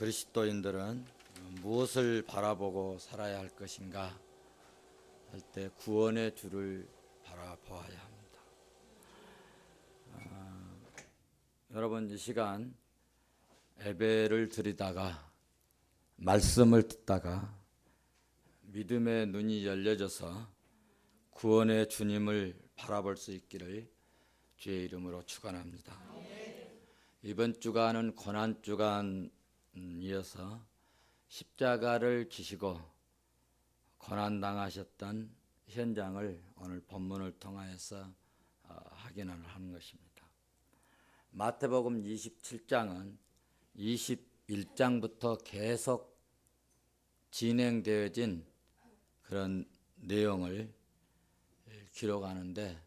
그리스도인들은 무엇을 바라보고 살아야 할 것인가 할 때 구원의 주를 바라보아야 합니다. 여러분, 이 시간 예배를 드리다가 말씀을 듣다가 믿음의 눈이 열려져서 구원의 주님을 바라볼 수 있기를 주의 이름으로 축원합니다. 이번 주간은 고난 주간이어서 십자가를 지시고 고난당하셨던 현장을 오늘 본문을 통하여서 확인을 하는 것입니다. 마태복음 27장은 21장부터 계속 진행되어진 그런 내용을 기록하는데,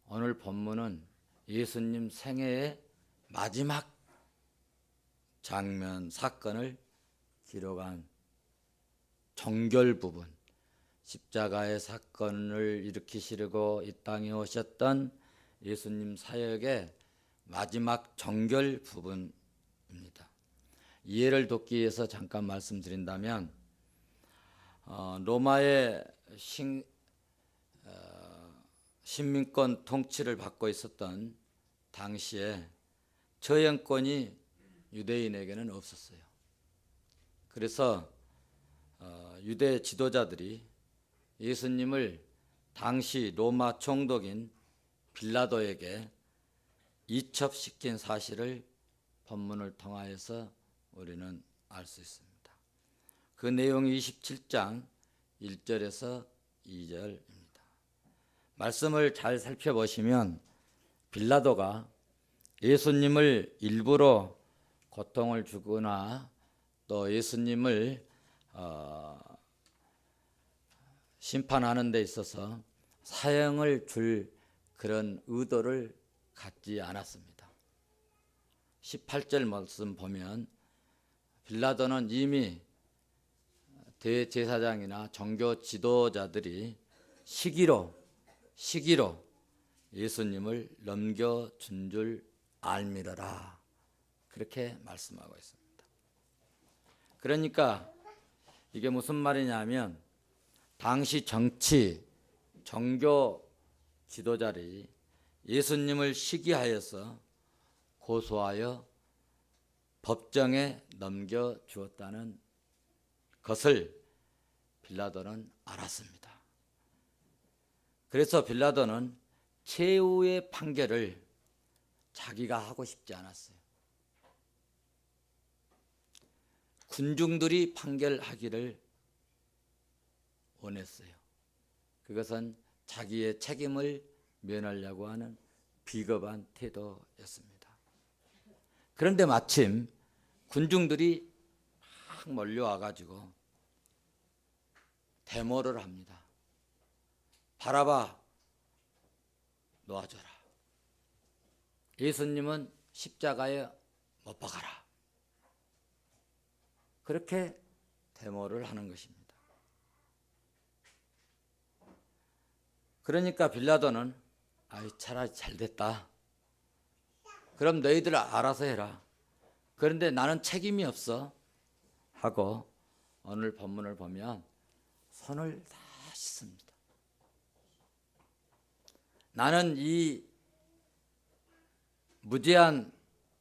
오늘 본문은 예수님 생애의 마지막 장면, 사건을 기록한 종결 부분, 십자가의 사건을 일으키시려고 이 땅에 오셨던 예수님 사역의 마지막 종결 부분입니다. 이해를 돕기 위해서 잠깐 말씀드린다면, 로마의 식민권 통치를 받고 있었던 당시에 처형권이 유대인에게는 없었어요. 그래서 유대 지도자들이 예수님을 당시 로마 총독인 빌라도에게 이첩시킨 사실을 본문을 통하여서 우리는 알 수 있습니다. 그 내용이 27장 1절에서 2절입니다. 말씀을 잘 살펴보시면 빌라도가 예수님을 일부러 고통을 주거나 또 예수님을 심판하는 데 있어서 사형을 줄 그런 의도를 갖지 않았습니다. 18절 말씀 보면 빌라도는 이미 대제사장이나 종교 지도자들이 시기로 예수님을 넘겨준 줄 알미러라, 그렇게 말씀하고 있습니다. 그러니까 이게 무슨 말이냐면, 당시 종교 지도자들이 예수님을 시기하여서 고소하여 법정에 넘겨주었다는 것을 빌라도는 알았습니다. 그래서 빌라도는 최후의 판결을 자기가 하고 싶지 않았어요. 군중들이 판결하기를 원했어요. 그것은 자기의 책임을 면하려고 하는 비겁한 태도였습니다. 그런데 마침 군중들이 막 몰려와가지고 데모를 합니다. 바라바 놓아줘라. 예수님은 십자가에 못 박아라. 그렇게 데모를 하는 것입니다. 그러니까 빌라도는 차라리 잘 됐다. 그럼 너희들 알아서 해라. 그런데 나는 책임이 없어 하고 오늘 본문을 보면 손을 다 씻습니다. 나는 이 무죄한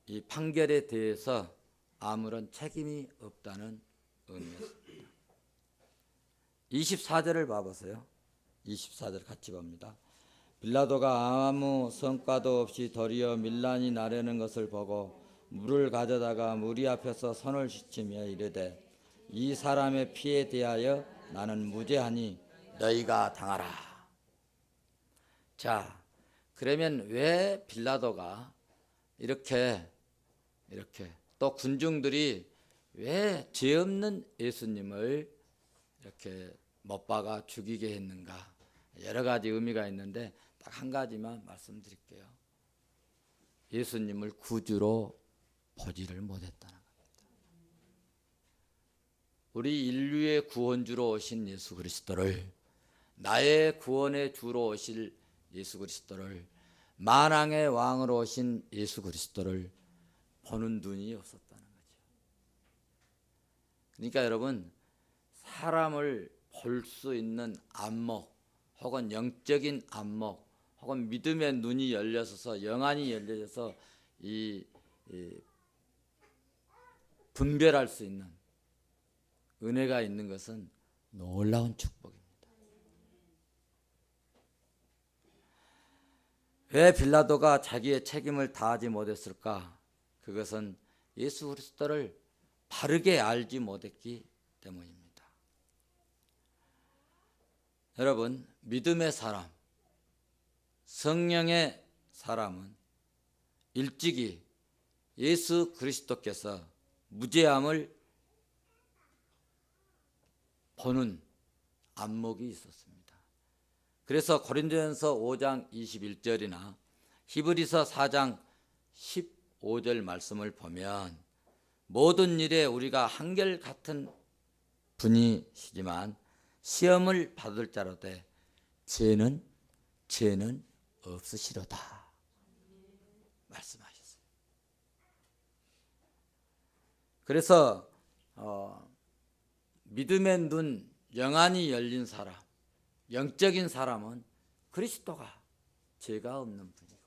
이 판결에 대해서 아무런 책임이 없다는 의미였습니다. 24절을 봐보세요. 24절 같이 봅니다. 빌라도가 아무 성과도 없이 도리어 밀란이 나려는 것을 보고 물을 가져다가 무리 앞에서 손을 씻으며 이르되, 이 사람의 피에 대하여 나는 무죄하니 너희가 당하라. 자, 그러면 왜 빌라도가 이렇게 또 군중들이 왜 죄 없는 예수님을 이렇게 못 박아 죽이게 했는가? 여러 가지 의미가 있는데 딱 한 가지만 말씀드릴게요. 예수님을 구주로 보지를 못했다는 겁니다. 우리 인류의 구원주로 오신 예수 그리스도를, 나의 구원의 주로 오실 예수 그리스도를, 만왕의 왕으로 오신 예수 그리스도를 보는 눈이 없었다는 거죠. 그러니까 여러분, 사람을 볼 수 있는 안목 혹은 영적인 안목 혹은 믿음의 눈이 열려서 영안이 열려져서 이 분별할 수 있는 은혜가 있는 것은 놀라운 축복입니다. 왜 빌라도가 자기의 책임을 다하지 못했을까? 그것은 예수 그리스도를 바르게 알지 못했기 때문입니다. 여러분, 믿음의 사람, 성령의 사람은 일찍이 예수 그리스도께서 무죄함을 보는 안목이 있었습니다. 그래서 고린도전서 5장 21절이나 히브리서 4장 15절 말씀을 보면 모든 일에 우리가 한결같은 분이시지만 시험을 받을 자로되 죄는 없으시로다 말씀하셨어요. 그래서 믿음의 눈, 영안이 열린 사람, 영적인 사람은 그리스도가 죄가 없는 분이고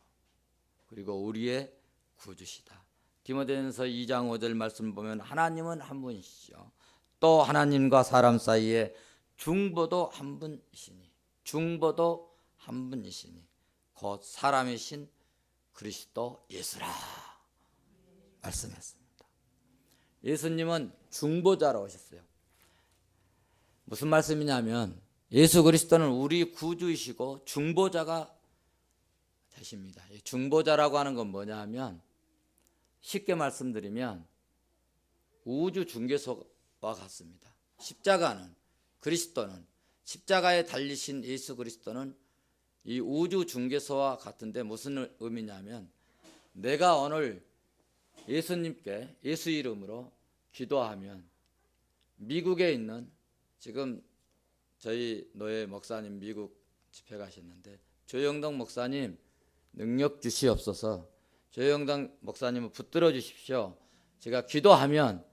그리고 우리의 구주시다. 디모데전서 2장 5절 말씀 보면 하나님은 한 분이시죠. 또 하나님과 사람 사이에 중보도 한 분이시니 곧 사람이신 그리스도 예수라 말씀했습니다. 예수님은 중보자로 오셨어요. 무슨 말씀이냐면 예수 그리스도는 우리 구주이시고 중보자가 되십니다. 중보자라고 하는 건 뭐냐 하면 쉽게 말씀드리면 우주 중개소와 같습니다. 십자가는 그리스도는 십자가에 달리신 예수 그리스도는 이 우주 중개소와 같은데 무슨 의미냐면 내가 오늘 예수님께 예수 이름으로 기도하면 미국에 있는 지금 저희 노예 목사님 미국 집회 가셨는데 조영덕 목사님 능력 주시옵소서. 조영덕 목사님을 붙들어 주십시오. 제가 기도하면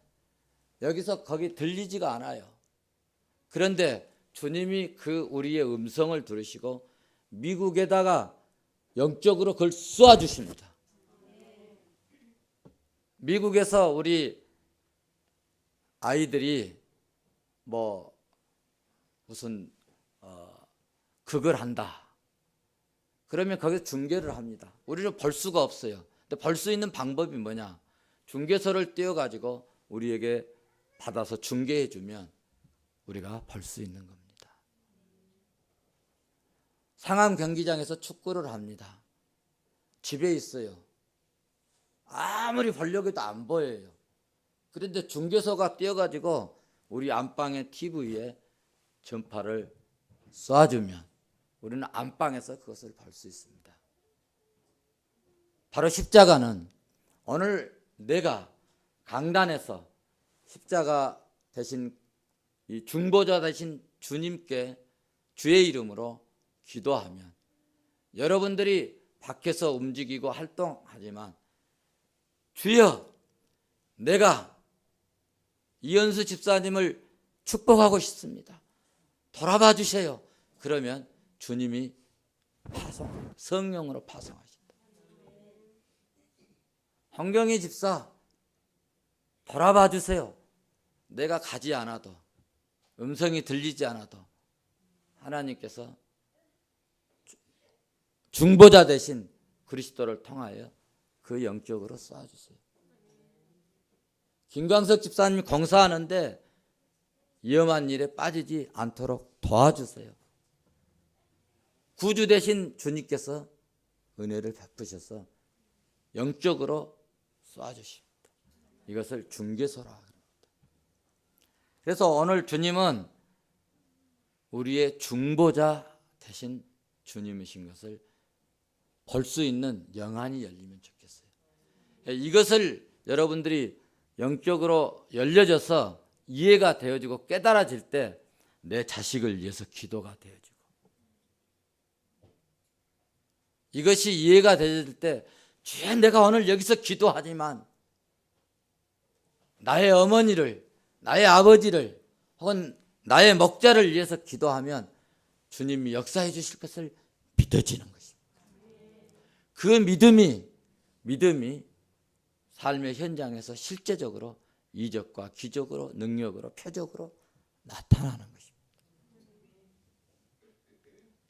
여기서 거기 들리지가 않아요. 그런데 주님이 그 우리의 음성을 들으시고 미국에다가 영적으로 그걸 쏘아 주십니다. 미국에서 우리 아이들이 무슨 극을 한다. 그러면 거기서 중계를 합니다. 우리는 볼 수가 없어요. 근데 볼 수 있는 방법이 뭐냐? 중계소를 띄워가지고 우리에게 받아서 중계해 주면 우리가 볼 수 있는 겁니다. 상암 경기장에서 축구를 합니다. 집에 있어요. 아무리 보려고 해도 안 보여요. 그런데 중계소가 띄워가지고 우리 안방의 TV에 전파를 쏴주면 우리는 안방에서 그것을 볼 수 있습니다. 바로 십자가는 오늘 내가 강단에서 십자가 대신 이 중보자 대신 주님께 주의 이름으로 기도하면 여러분들이 밖에서 움직이고 활동하지만 주여 내가 이현수 집사님을 축복하고 싶습니다. 돌아봐 주세요. 그러면 주님이 성령으로 파송하신다. 홍경희 집사 돌아봐 주세요. 내가 가지 않아도 음성이 들리지 않아도 하나님께서 중보자 대신 그리스도를 통하여 그 영적으로 쏴주세요. 김광석 집사님이 공사하는데 위험한 일에 빠지지 않도록 도와주세요. 구주 대신 주님께서 은혜를 베푸셔서 영적으로 쏴주십니다. 이것을 중개소라 합니다. 그래서 오늘 주님은 우리의 중보자 대신 주님이신 것을 볼 수 있는 영안이 열리면 좋겠어요. 이것을 여러분들이 영적으로 열려져서 이해가 되어지고 깨달아질 때 내 자식을 위해서 기도가 되어지고 이것이 이해가 되어질 때 주여 내가 오늘 여기서 기도하지만 나의 어머니를 나의 아버지를 혹은 나의 목자를 위해서 기도하면 주님이 역사해 주실 것을 믿어지는 것입니다. 그 믿음이 삶의 현장에서 실제적으로 이적과 기적으로 능력으로 표적으로 나타나는 것입니다.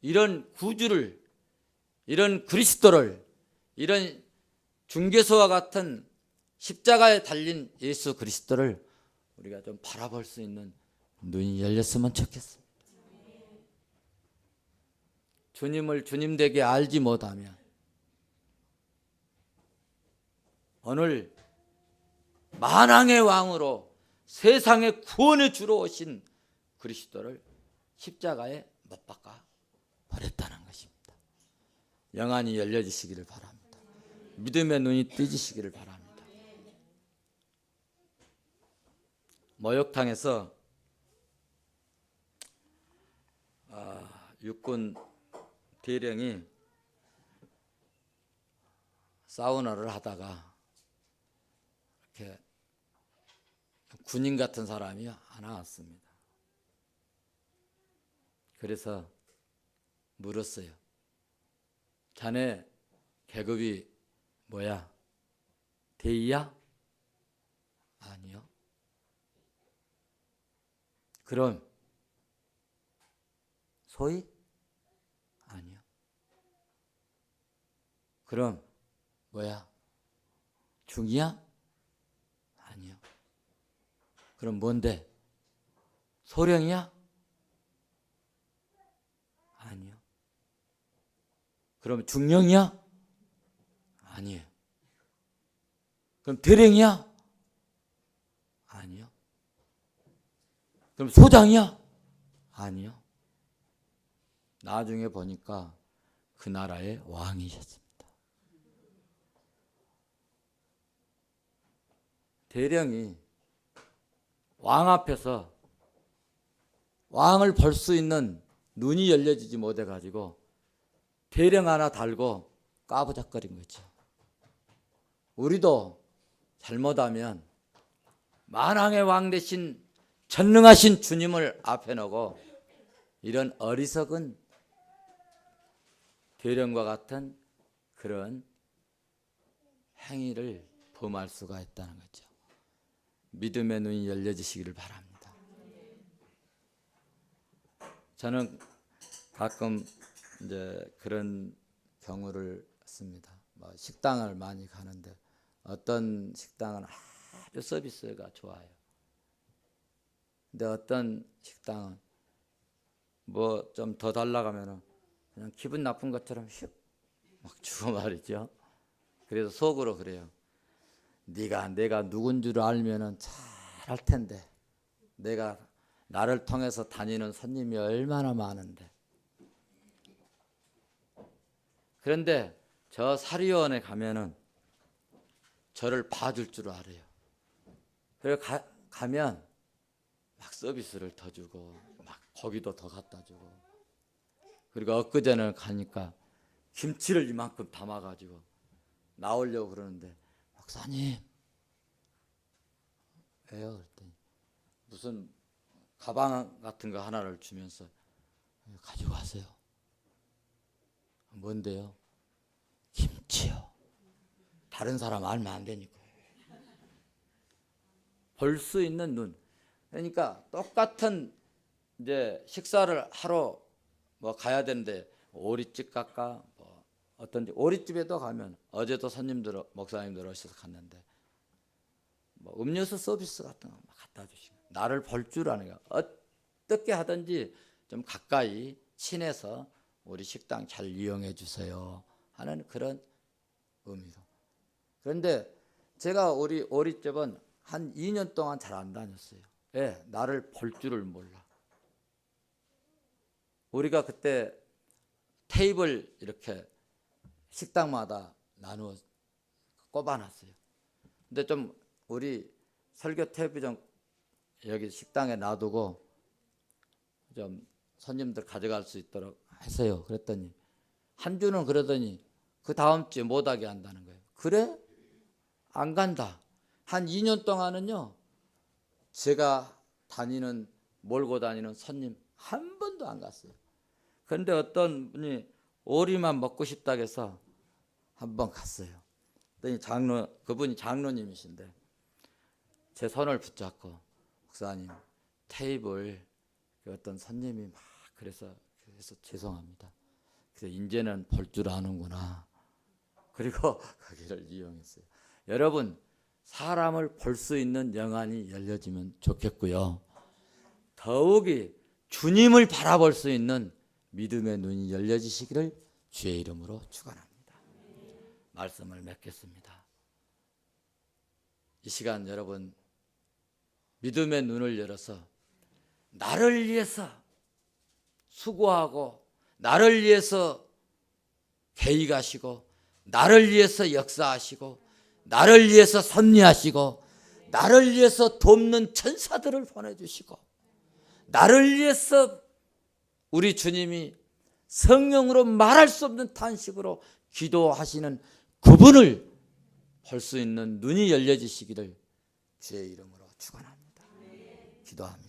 이런 구주를, 이런 그리스도를, 이런 중개소와 같은 십자가에 달린 예수 그리스도를 우리가 좀 바라볼 수 있는 눈이 열렸으면 좋겠습니다. 주님을 주님되게 알지 못하면 오늘 만왕의 왕으로 세상의 구원의 주로 오신 그리스도를 십자가에 못 박아 버렸다는 것입니다. 영안이 열려지시기를 바랍니다. 믿음의 눈이 뜨지시기를 바랍니다. 목욕탕에서 육군 대령이 사우나를 하다가 이렇게 군인 같은 사람이 하나 왔습니다. 그래서 물었어요. 자네 계급이 뭐야? 대위야? 아니요. 그럼 소위? 아니요. 그럼 뭐야? 중이야? 아니요. 그럼 뭔데? 소령이야? 아니요. 그럼 중령이야? 아니에요. 그럼 대령이야? 아니요. 그럼 소장이야? 아니요. 나중에 보니까 그 나라의 왕이셨습니다. 대령이 왕 앞에서 왕을 볼 수 있는 눈이 열려지지 못해가지고 대령 하나 달고 까부작거린 거죠. 우리도 잘못하면 만왕의 왕 대신 전능하신 주님을 앞에 놓고 이런 어리석은 대령과 같은 그런 행위를 범할 수가 있다는 거죠. 믿음의 눈이 열려지시기를 바랍니다. 저는 가끔 이제 그런 경우를 씁니다. 식당을 많이 가는데 어떤 식당은 아주 서비스가 좋아요. 근데 어떤 식당은 뭐 좀 더 달라고 하면은 그냥 기분 나쁜 것처럼 휙 막 주고 말이죠. 그래서 속으로 그래요. 내가 누군 줄 알면은 잘할 텐데. 내가 나를 통해서 다니는 손님이 얼마나 많은데. 그런데 저 사리원에 가면은 저를 봐줄 줄 알아요. 그래서 가면 막 서비스를 더 주고 막 고기도 더 갖다 주고. 그리고 엊그제는 가니까 김치를 이만큼 담아가지고 나오려고 그러는데 목사님 왜요? 그랬더니 무슨 가방 같은 거 하나를 주면서 가지고 가세요. 뭔데요? 김치요. 다른 사람 알면 안 되니까. 볼 수 있는 눈. 그러니까 똑같은 이제 식사를 하러 뭐 가야 되는데 오리집 갈까? 뭐 어떤지 오리집에도 가면 어제도 손님들 목사님들 오셔서 갔는데 뭐 음료수 서비스 같은 거 막 갖다 주시고 나를 볼 줄 아는 거 어떻게 하든지 좀 가까이 친해서 우리 식당 잘 이용해 주세요 하는 그런 의미로. 그런데 제가 우리 오리집은 한 2년 동안 잘 안 다녔어요. 왜? 나를 볼 줄을 몰라. 우리가 그때 테이블 이렇게 식당마다 나누어 꼽아놨어요. 근데 좀 우리 설교 테이블 좀 여기 식당에 놔두고 좀 손님들 가져갈 수 있도록 하세요. 그랬더니 한 주는 그러더니 그 다음 주에 못하게 한다는 거예요. 그래? 안 간다. 한 2년 동안은요 제가 몰고 다니는 손님 한 번도 안 갔어요. 그런데 어떤 분이 오리만 먹고 싶다고 해서 한 번 갔어요. 그랬더니 그분이 장로님이신데 제 손을 붙잡고 목사님 테이블 어떤 손님이 막 그래서 죄송합니다. 그래서 이제는 볼 줄 아는구나. 그리고 거기를 이용했어요. 여러분 사람을 볼 수 있는 영안이 열려지면 좋겠고요. 더욱이 주님을 바라볼 수 있는 믿음의 눈이 열려지시기를 주의 이름으로 축원합니다. 말씀을 맺겠습니다. 이 시간 여러분 믿음의 눈을 열어서 나를 위해서 수고하고 나를 위해서 개입하시고 나를 위해서 역사하시고 나를 위해서 섭리하시고 나를 위해서 돕는 천사들을 보내주시고 나를 위해서 우리 주님이 성령으로 말할 수 없는 탄식으로 기도하시는 그분을 볼 수 있는 눈이 열려지시기를 주의 이름으로 축원합니다. 기도합니다.